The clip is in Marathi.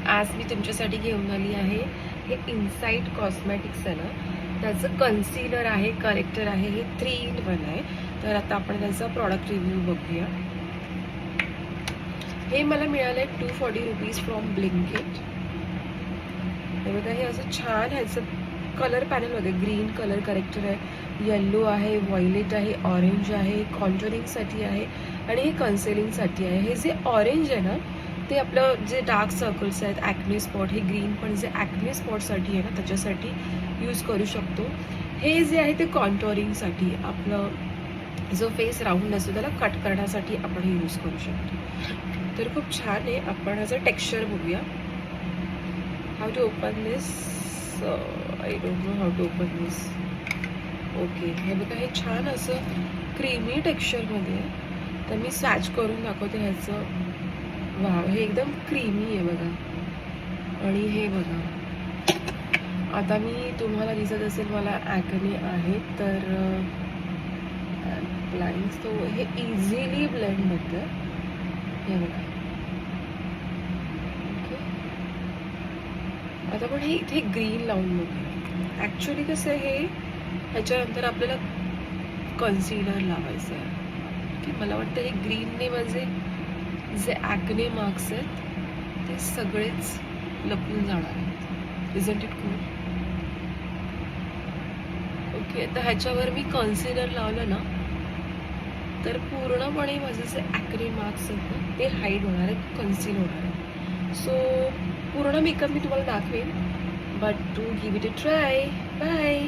आज मी तुमच्यासाठी घेऊन आली आहे हे इनसाइट कॉस्मेटिक्स आहे ना, त्याचं कन्सिलर आहे, करेक्टर आहे, हे 3-in-1 आहे. तर आता आपण त्याचा प्रॉडक्ट रिव्ह्यू बघूया. हे मला मिळालं आहे 240 रुपीज फ्रॉम ब्लिंकिट. हे बघा, हे असं छान ह्याचं कलर पॅनल बघा, ग्रीन कलर करेक्टर आहे, येल्लो आहे, व्हायलेट आहे, ऑरेंज आहे, कॉन्टोरिंगसाठी आहे आणि हे कन्सिलिंगसाठी आहे. हे जे ऑरेंज आहे ना, ते आपलं जे डार्क सर्कल्स आहेत, ॲक्ने स्पॉट, हे ग्रीन पण जे ॲक्ने स्पॉटसाठी आहे ना, त्याच्यासाठी यूज करू शकतो. हे जे आहे ते कॉन्टोरिंगसाठी, आपलं जो फेस राऊंड असतो त्याला कट करण्यासाठी आपण हे यूज करू शकतो. तर खूप छान आहे. आपण ह्याचं टेक्स्चर बघूया. How to open this, I don't know how to open this. Okay, हे बघा, हे छान असं क्रीमी टेक्स्चरमध्ये आहे. तर मी स्वॅच करून दाखवते ह्याचं. वाव, हे एकदम क्रीमी आहे बघा. आणि हे बघा, आता मी तुम्हाला दिसत असेल मला ॲक्ने आहे, तर ब्लाइंड तो हे इझिली ब्लेंड होतं. हे बघा. ओके, आता पण हे इथे ग्रीन लावून बघूया. ॲक्च्युली कसं आहे, ह्याच्यानंतर आपल्याला कन्सिलर लावायचं आहे. की मला वाटतं हे ग्रीनने माझे जे ॲक्ने मार्क्स आहेत ते सगळेच लपून जाणार आहेत. Isn't it cool? ओके, तर ह्याच्यावर मी कन्सिलर लावलं ना, तर पूर्णपणे माझे जे ॲक्ने मार्क्स आहेत ना, ते हाईड होणार आहेत, कन्सील होणार आहेत. सो पूर्ण मेकअप मी तुम्हाला दाखवेन, but to give it a try. Bye.